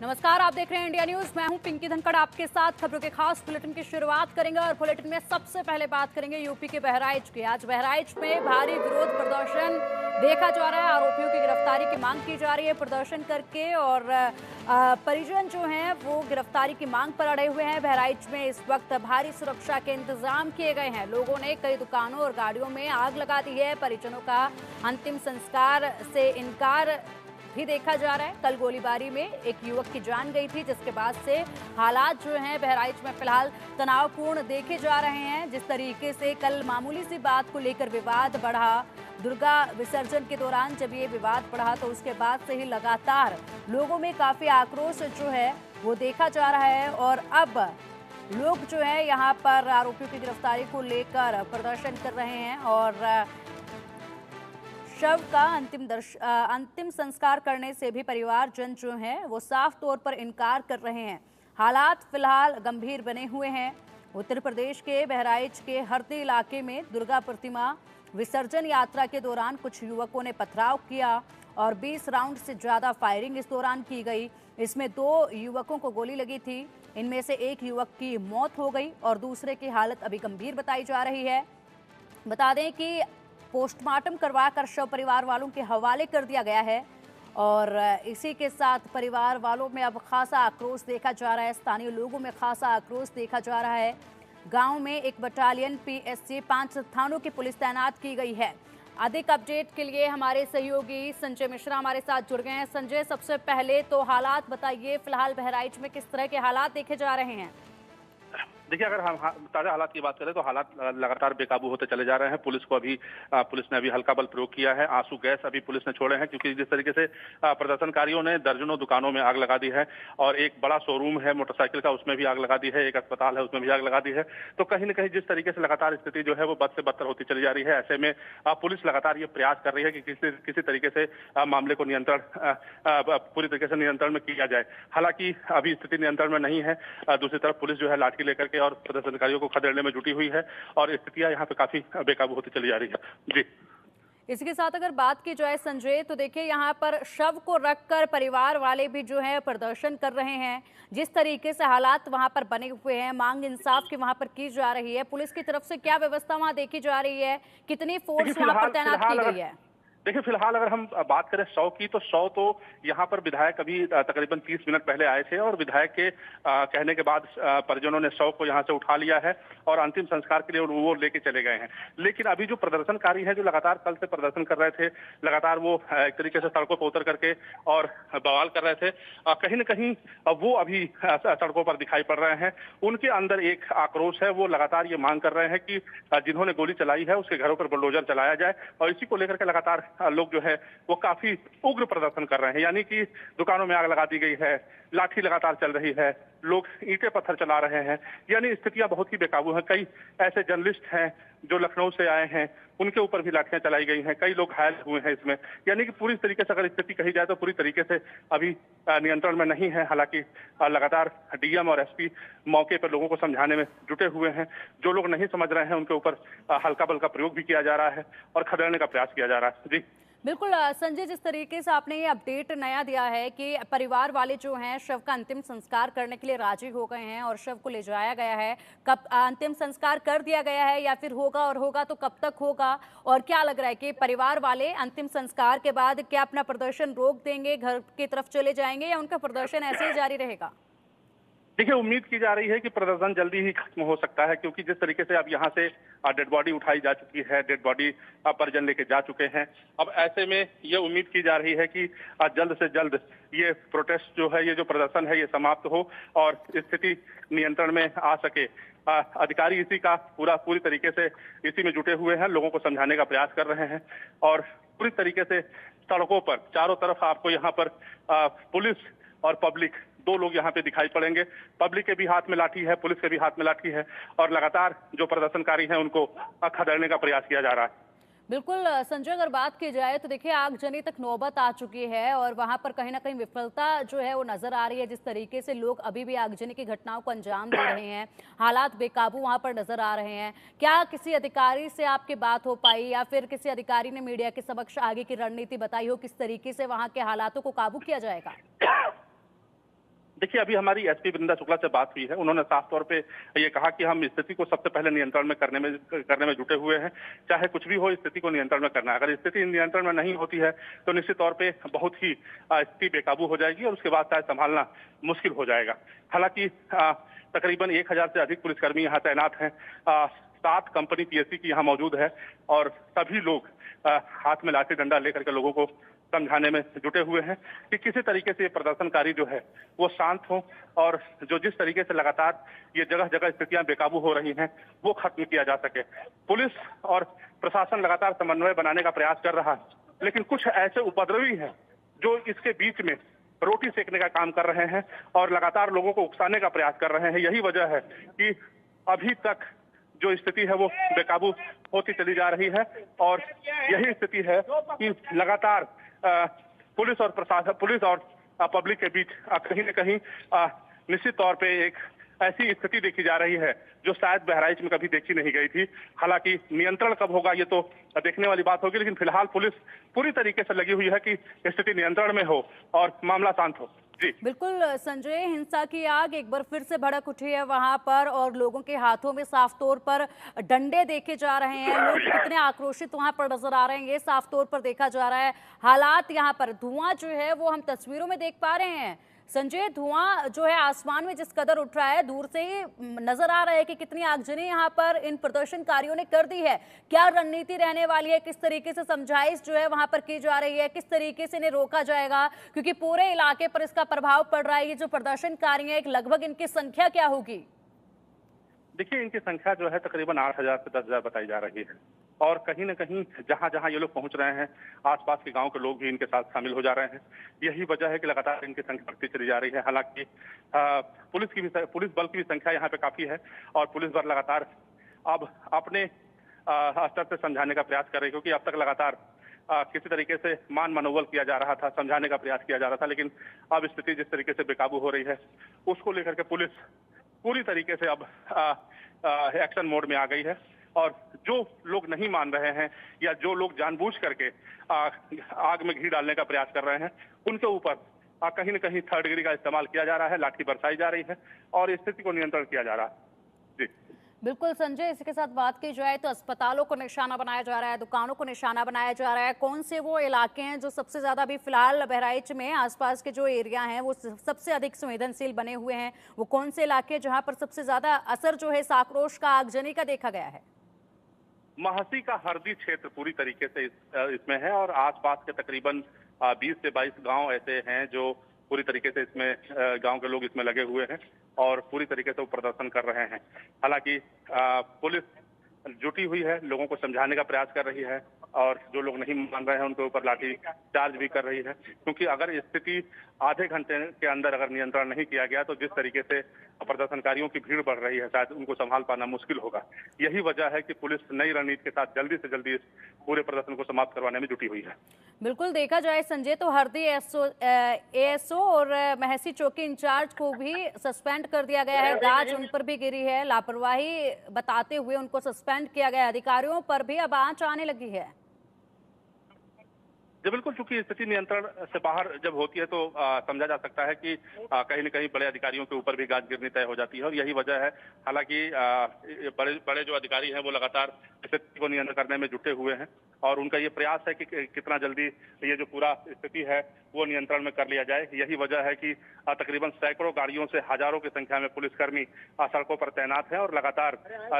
नमस्कार, आप देख रहे हैं इंडिया न्यूज। मैं हूं पिंकी धनखड़। आपके साथ खबरों के खास बुलेटिन की शुरुआत करेंगे और बुलेटिन में सबसे पहले बात करेंगे यूपी के बहराइच की। आज बहराइच में भारी विरोध प्रदर्शन देखा जा रहा है। आरोपियों की गिरफ्तारी की मांग की जा रही है प्रदर्शन करके, और परिजन जो हैं वो गिरफ्तारी की मांग पर अड़े हुए हैं। बहराइच में इस वक्त भारी सुरक्षा के इंतजाम किए गए हैं। लोगों ने कई दुकानों और गाड़ियों में आग लगा दी है। परिजनों का अंतिम संस्कार से इनकार भी देखा जा रहा है। कल गोलीबारी में एक युवक की जान गई थी, जिसके बाद से हालात जो हैं बहराइच में फिलहाल तनावपूर्ण देखे जा रहे हैं। जिस तरीके से कल मामूली सी बात को लेकर विवाद बढ़ा, दुर्गा विसर्जन के दौरान जब ये विवाद बढ़ा, तो उसके बाद से ही लगातार लोगों में काफी आक्रोश जो है वो देखा जा रहा है। और अब लोग जो है यहाँ पर आरोपियों की गिरफ्तारी को लेकर प्रदर्शन कर रहे हैं और शव का अंतिम संस्कार करने से भी परिवारजन जो हैं वो साफ तौर पर इनकार कर रहे हैं। हालात फिलहाल गंभीर बने हुए हैं। उत्तर प्रदेश के बहराइच के हरदी इलाके में दुर्गा प्रतिमा विसर्जन यात्रा के दौरान कुछ युवकों ने पथराव किया और 20 राउंड से ज्यादा फायरिंग इस दौरान की गई। इसमें 2 युवकों को गोली लगी थी। इनमें से एक युवक की मौत हो गई और दूसरे की हालत अभी गंभीर बताई जा रही है। बता दें कि पोस्टमार्टम करवाकर शव परिवार वालों के हवाले कर दिया गया है और इसी के साथ परिवार वालों में अब खासा आक्रोश देखा जा रहा है। स्थानीय लोगों में खासा आक्रोश देखा जा रहा है। गांव में एक बटालियन पीएससी 5 थानों की पुलिस तैनात की गई है। अधिक अपडेट के लिए हमारे सहयोगी संजय मिश्रा हमारे साथ जुड़ गए हैं। संजय, सबसे पहले तो हालात बताइए, फिलहाल बहराइच में किस तरह के हालात देखे जा रहे हैं? देखिए, अगर हम ताजा हालात की बात करें तो हालात लगातार बेकाबू होते चले जा रहे हैं। पुलिस ने अभी हल्का बल प्रयोग किया है। आंसू गैस अभी पुलिस ने छोड़े हैं, क्योंकि जिस तरीके से प्रदर्शनकारियों ने दर्जनों दुकानों में आग लगा दी है और एक बड़ा शोरूम है मोटरसाइकिल का, उसमें भी आग लगा दी है। एक अस्पताल है, उसमें भी आग लगा दी है। तो कहीं न कहीं जिस तरीके से लगातार स्थिति जो है वो बद से बदतर होती चली जा रही है, ऐसे में पुलिस लगातार ये प्रयास कर रही है कि किसी तरीके से मामले को पूरी तरीके से नियंत्रण में किया जाए। हालांकि अभी स्थिति नियंत्रण में नहीं है। दूसरी तरफ पुलिस जो है लाठी लेकर के और प्रदर्शनकारियों को खदेड़ने में जुटी हुई है और स्थितियां यहाँ पे काफी बेकाबू होती चली जा रही है। जी, इसी के साथ अगर बात की जाए संजय, तो देखिए यहाँ पर शव को रखकर परिवार वाले भी जो है प्रदर्शन कर रहे हैं। जिस तरीके से हालात वहां पर बने हुए हैं, मांग इंसाफ की वहां पर की जा रही है। पुलिस की तरफ से क्या व्यवस्था वहां देखी जा रही है? कितनी फोर्स वहां पर तैनात की गई है? देखिए, फिलहाल अगर हम बात करें 100 की, तो 100 तो यहाँ पर विधायक अभी तकरीबन 30 मिनट पहले आए थे और विधायक के कहने के बाद परिजनों ने 100 को यहाँ से उठा लिया है और अंतिम संस्कार के लिए वो लेके चले गए हैं। लेकिन अभी जो प्रदर्शनकारी हैं, जो लगातार कल से प्रदर्शन कर रहे थे, लगातार वो एक तरीके से सड़कों पर उतर करके और बवाल कर रहे थे, कहीं न कहीं वो अभी सड़कों पर दिखाई पड़ रहे हैं। उनके अंदर एक आक्रोश है। वो लगातार ये मांग कर रहे हैं कि जिन्होंने गोली चलाई है उसके घरों पर बुलडोजर चलाया जाए और इसी को लेकर के लगातार लोग जो है वो काफी उग्र प्रदर्शन कर रहे हैं। यानी कि दुकानों में आग लगा दी गई है, लाठी लगातार चल रही है, लोग ईंटें पत्थर चला रहे हैं। यानी स्थितियां बहुत ही बेकाबू हैं। कई ऐसे जर्नलिस्ट हैं जो लखनऊ से आए हैं, उनके ऊपर भी लाठियां चलाई गई हैं। कई लोग घायल हुए हैं इसमें। यानी कि पूरी तरीके से अगर स्थिति कही जाए तो पूरी तरीके से अभी नियंत्रण में नहीं है। हालांकि लगातार डीएम और एसपी मौके पर लोगों को समझाने में जुटे हुए हैं। जो लोग नहीं समझ रहे हैं उनके ऊपर हल्का बल का प्रयोग भी किया जा रहा है और खदेड़ने का प्रयास किया जा रहा है। जी बिल्कुल संजय, जिस तरीके से आपने ये अपडेट नया दिया है कि परिवार वाले जो हैं शव का अंतिम संस्कार करने के लिए राजी हो गए हैं और शव को ले जाया गया है, कब अंतिम संस्कार कर दिया गया है या फिर होगा, और होगा तो कब तक होगा? और क्या लग रहा है कि परिवार वाले अंतिम संस्कार के बाद क्या अपना प्रदर्शन रोक देंगे, घर की तरफ चले जाएंगे, या उनका प्रदर्शन ऐसे ही जारी रहेगा? देखिए, उम्मीद की जा रही है कि प्रदर्शन जल्दी ही खत्म हो सकता है, क्योंकि जिस तरीके से अब यहाँ से डेड बॉडी उठाई जा चुकी है, डेड बॉडी परिजन लेके जा चुके हैं। अब ऐसे में ये उम्मीद की जा रही है कि जल्द से जल्द ये प्रोटेस्ट जो है, ये जो प्रदर्शन है, ये समाप्त हो और स्थिति नियंत्रण में आ सके। अधिकारी इसी का पूरी तरीके से इसी में जुटे हुए हैं, लोगों को समझाने का प्रयास कर रहे हैं और पूरी तरीके से सड़कों पर चारों तरफ आपको यहाँ पर पुलिस और पब्लिक, 2 लोग यहाँ पे दिखाई पड़ेंगे। पब्लिक के भी हाथ में लाठी है, पुलिस के भी हाथ में लाठी है और लगातार जो प्रदर्शनकारी हैं उनको खदेड़ने का प्रयास किया जा रहा है। बिल्कुल संजय, अगर बात की जाए तो देखिए आगजनी तक नौबत आ चुकी है और वहां पर कहीं ना कहीं विफलता जो है वो नजर आ रही है। जिस तरीके से लोग अभी भी आगजनी की घटनाओं को अंजाम दे रहे हैं, हालात बेकाबू वहां पर नजर आ रहे हैं। क्या किसी अधिकारी से आपकी बात हो पाई या फिर किसी अधिकारी ने मीडिया के समक्ष आगे की रणनीति बताई हो, किस तरीके से वहां के हालातों को काबू किया जाएगा? देखिए, अभी हमारी एसपी वृंदा शुक्ला से बात हुई है। उन्होंने साफ तौर पे ये कहा कि हम स्थिति को सबसे पहले नियंत्रण में करने में जुटे हुए हैं। चाहे कुछ भी हो, स्थिति को नियंत्रण में करना है। अगर स्थिति नियंत्रण में नहीं होती है तो निश्चित तौर पे बहुत ही स्थिति बेकाबू हो जाएगी और उसके बाद शायद संभालना मुश्किल हो जाएगा। हालांकि तकरीबन 1000 से अधिक पुलिसकर्मी यहाँ तैनात हैं। 7 कंपनी पीएससी की यहाँ मौजूद है और सभी लोग हाथ में लाठी डंडा लेकर के लोगों को समझाने में जुटे हुए हैं कि किसी तरीके से ये प्रदर्शनकारी जो है वो शांत हो और जो जिस तरीके से लगातार ये जगह जगह स्थितियां बेकाबू हो रही हैं वो खत्म किया जा सके। पुलिस और प्रशासन लगातार समन्वय बनाने का प्रयास कर रहा है, लेकिन कुछ ऐसे उपद्रवी हैं जो इसके बीच में रोटी सेकने का काम कर रहे हैं और लगातार लोगों को उकसाने का प्रयास कर रहे हैं। यही वजह है कि अभी तक जो स्थिति है वो बेकाबू होती चली जा रही है और यही स्थिति है कि लगातार पुलिस और पब्लिक के बीच कहीं न कहीं निश्चित तौर पे एक ऐसी स्थिति देखी जा रही है जो शायद बहराइच में कभी देखी नहीं गई थी। हालांकि नियंत्रण कब होगा ये तो देखने वाली बात होगी, लेकिन फिलहाल पुलिस पूरी तरीके से लगी हुई है कि स्थिति नियंत्रण में हो और मामला शांत हो। जी बिल्कुल संजय, हिंसा की आग एक बार फिर से भड़क उठी है वहां पर और लोगों के हाथों में साफ तौर पर डंडे देखे जा रहे हैं। लोग कितने आक्रोशित वहां पर नजर आ रहे हैं ये साफ तौर पर देखा जा रहा है। हालात यहाँ पर धुआं जो है वो हम तस्वीरों में देख पा रहे हैं। संजय, धुआं जो है आसमान में जिस कदर उठ रहा है, दूर से ही नजर आ रहा है कि कितनी आगजनी यहाँ पर इन प्रदर्शनकारियों ने कर दी है। क्या रणनीति रहने वाली है, किस तरीके से समझाइश जो है वहां पर की जा रही है, किस तरीके से इन्हें रोका जाएगा, क्योंकि पूरे इलाके पर इसका प्रभाव पड़ रहा है। ये जो प्रदर्शनकारी है, लगभग इनकी संख्या क्या होगी? देखिए, इनकी संख्या जो है तकरीबन 8000 से 10,000 बताई जा रही है और कहीं न कहीं जहां जहां ये लोग पहुंच रहे हैं, आसपास के गांव के लोग भी इनके साथ शामिल हो जा रहे हैं। यही वजह है कि लगातार इनकी संख्या बढ़ती चली जा रही है। हालांकि पुलिस बल की भी संख्या यहाँ पे काफी है और पुलिस बल लगातार अब अपने स्तर से समझाने का प्रयास कर रही है, क्योंकि अब तक लगातार किसी तरीके से मान मनोबल किया जा रहा था, समझाने का प्रयास किया जा रहा था, लेकिन अब स्थिति जिस तरीके से बेकाबू हो रही है उसको लेकर के पुलिस पूरी तरीके से अब एक्शन मोड में आ गई है और जो लोग नहीं मान रहे हैं या जो लोग जानबूझ करके आग में घी डालने का प्रयास कर रहे हैं उनके ऊपर कहीं न कहीं थर्ड डिग्री का इस्तेमाल किया जा रहा है, लाठी बरसाई जा रही है और स्थिति को नियंत्रण किया जा रहा है। जी बिल्कुल संजय, इसी के साथ बात की जाए तो अस्पतालों को निशाना बनाया जा रहा है, दुकानों को निशाना बनाया जा रहा है। कौन से वो इलाके हैं जो सबसे ज्यादा अभी फिलहाल बहराइच में आसपास के जो एरिया हैं वो सबसे अधिक संवेदनशील बने हुए हैं? वो कौन से इलाके जहां पर सबसे ज्यादा असर जो है आक्रोश का, आगजनी का देखा गया है? महासी का हरदी क्षेत्र पूरी तरीके से इसमें है और आसपास के तकरीबन 20 से 22 गांव ऐसे हैं जो पूरी तरीके से इसमें गांव के लोग इसमें लगे हुए हैं और पूरी तरीके से वो प्रदर्शन कर रहे हैं। हालांकि पुलिस जुटी हुई है, लोगों को समझाने का प्रयास कर रही है और जो लोग नहीं मान रहे हैं उनके ऊपर लाठी चार्ज भी कर रही है, क्योंकि अगर स्थिति आधे घंटे के अंदर अगर नियंत्रण नहीं किया गया तो जिस तरीके से प्रदर्शनकारियों की भीड़ बढ़ रही है शायद उनको संभाल पाना मुश्किल होगा। यही वजह है कि पुलिस नई रणनीति के साथ जल्दी से जल्दी इस पूरे प्रदर्शन को समाप्त करवाने में जुटी हुई है। बिल्कुल, देखा जाए संजय तो हरदी एएसओ और महसी चौकी इंचार्ज को भी सस्पेंड कर दिया गया है। गाज उन पर भी गिरी है, लापरवाही बताते हुए उनको सस्पेंड किया गया। अधिकारियों पर भी अब आंच आने लगी है। जी बिल्कुल, चूंकि स्थिति नियंत्रण से बाहर जब होती है तो समझा जा सकता है कि कहीं न कहीं बड़े अधिकारियों के ऊपर भी गाज गिरनी तय हो जाती है और यही वजह है। हालांकि बड़े जो अधिकारी हैं वो लगातार स्थिति को नियंत्रण करने में जुटे हुए हैं और उनका ये प्रयास है कि कितना जल्दी ये जो पूरा स्थिति है वो नियंत्रण में कर लिया जाए। यही वजह है कि तकरीबन सैकड़ों गाड़ियों से हजारों की संख्या में पुलिसकर्मी सड़कों पर तैनात हैं और लगातार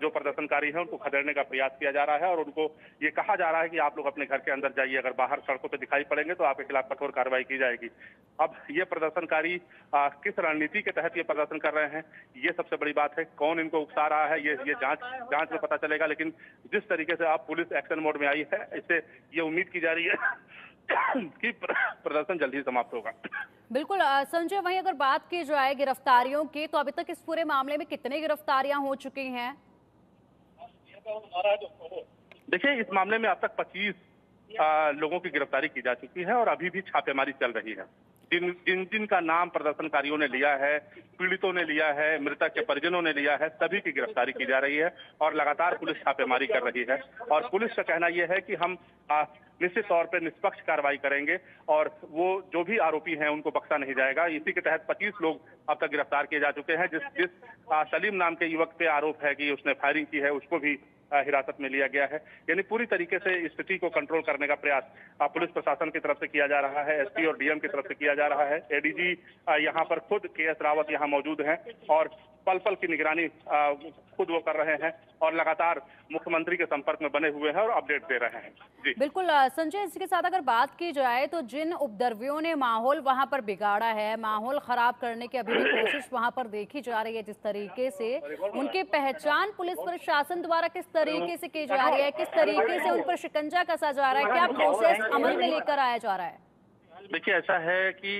जो प्रदर्शनकारी हैं उनको खदेड़ने का प्रयास किया जा रहा है और उनको ये कहा जा रहा है कि आप लोग अपने घर के अंदर जाइए, अगर बाहर सड़कों पर दिखाई पड़ेंगे तो आपके खिलाफ कठोर कार्रवाई की जाएगी। अब ये प्रदर्शनकारी किस रणनीति के तहत ये प्रदर्शन कर रहे हैं ये सबसे बड़ी बात है। कौन इनको उकसा रहा है ये जांच में पता चलेगा, लेकिन जिस तरीके से अब पुलिस एक्शन मोड में आई है इससे ये उम्मीद की जा रही है कि प्रदर्शन जल्दी ही समाप्त होगा। बिल्कुल संजय, वहीं अगर बात की जाए गिरफ्तारियों की तो अभी तक इस पूरे मामले में कितनी गिरफ्तारियां हो चुकी हैं? देखिए, इस मामले में अब तक 25 लोगों की गिरफ्तारी की जा चुकी है और अभी भी छापेमारी चल रही है। जिन जिन का नाम प्रदर्शनकारियों ने लिया है, पीड़ितों ने लिया है, मृतक के परिजनों ने लिया है, सभी की गिरफ्तारी की जा रही है और लगातार पुलिस छापेमारी कर रही है। और पुलिस का कहना यह है कि हम निश्चित तौर पर निष्पक्ष कार्रवाई करेंगे और वो जो भी आरोपी हैं उनको बख्शा नहीं जाएगा। इसी के तहत 25 लोग अब तक गिरफ्तार किए जा चुके हैं। जिस सलीम नाम के युवक पे आरोप है कि उसने फायरिंग की है, उसको भी हिरासत में लिया गया है। यानी पूरी तरीके से स्थिति को कंट्रोल करने का प्रयास पुलिस प्रशासन की तरफ से किया जा रहा है, एसपी और डीएम की तरफ से किया जा रहा है। एडीजी यहाँ पर खुद केएस रावत यहाँ मौजूद हैं और पल पल की निगरानी खुद वो कर रहे हैं और लगातार मुख्यमंत्री के संपर्क में बने हुए हैं और अपडेट दे रहे हैं। जी बिल्कुल संजय, इसके साथ अगर बात की जाए तो जिन उपद्रवियों ने माहौल वहां पर बिगाड़ा है, माहौल खराब करने की अभी भी कोशिश वहां पर देखी जा रही है, जिस तरीके से उनकी पहचान पुलिस प्रशासन द्वारा किस तरीके से की जा रही है, किस तरीके से उन पर शिकंजा कसा जा रहा है, क्या प्रोसेस अमल में लेकर आया जा रहा है? देखिए, ऐसा है कि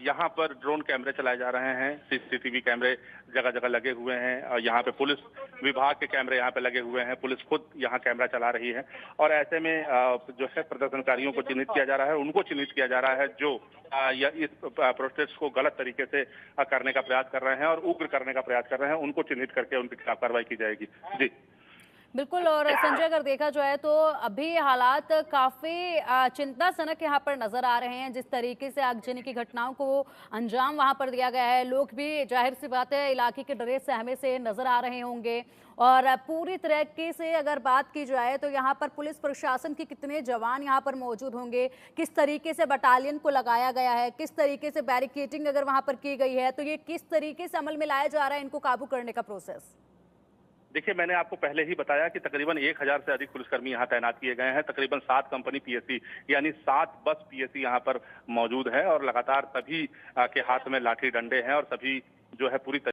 यहाँ पर ड्रोन कैमरे चलाए जा रहे हैं, सीसीटीवी कैमरे जगह जगह लगे हुए हैं और यहाँ पे पुलिस विभाग के कैमरे यहाँ पे लगे हुए हैं। पुलिस खुद यहाँ कैमरा चला रही है और ऐसे में जो है प्रदर्शनकारियों को चिन्हित किया जा रहा है, उनको चिन्हित किया जा रहा है जो इस प्रोटेस्ट को गलत तरीके से करने का प्रयास कर रहे हैं और उग्र करने का प्रयास कर रहे हैं। उनको चिन्हित करके उनके खिलाफ कार्रवाई की जाएगी। जी बिल्कुल। और संजय, अगर देखा जाए तो अभी हालात काफी चिंताजनक यहाँ पर नजर आ रहे हैं। जिस तरीके से आगजनी की घटनाओं को अंजाम वहां पर दिया गया है, लोग भी जाहिर सी बात है इलाके के डरे सहमे से नजर आ रहे होंगे। और पूरी तरीके से अगर बात की जाए तो यहाँ पर पुलिस प्रशासन के कितने जवान यहाँ पर मौजूद होंगे, किस तरीके से बटालियन को लगाया गया है, किस तरीके से बैरिकेडिंग अगर वहां पर की गई है, तो ये किस तरीके से अमल में लाया जा रहा है इनको काबू करने का प्रोसेस? देखिए, मैंने आपको पहले ही बताया कि तकरीबन 1000 से अधिक पुलिसकर्मी यहाँ तैनात किए गए हैं। तकरीबन 7 कंपनी पीएससी यानी 7 बस पीएससी यहाँ पर मौजूद है और लगातार सभी के हाथ में लाठी डंडे हैं और सभी जो है पूरी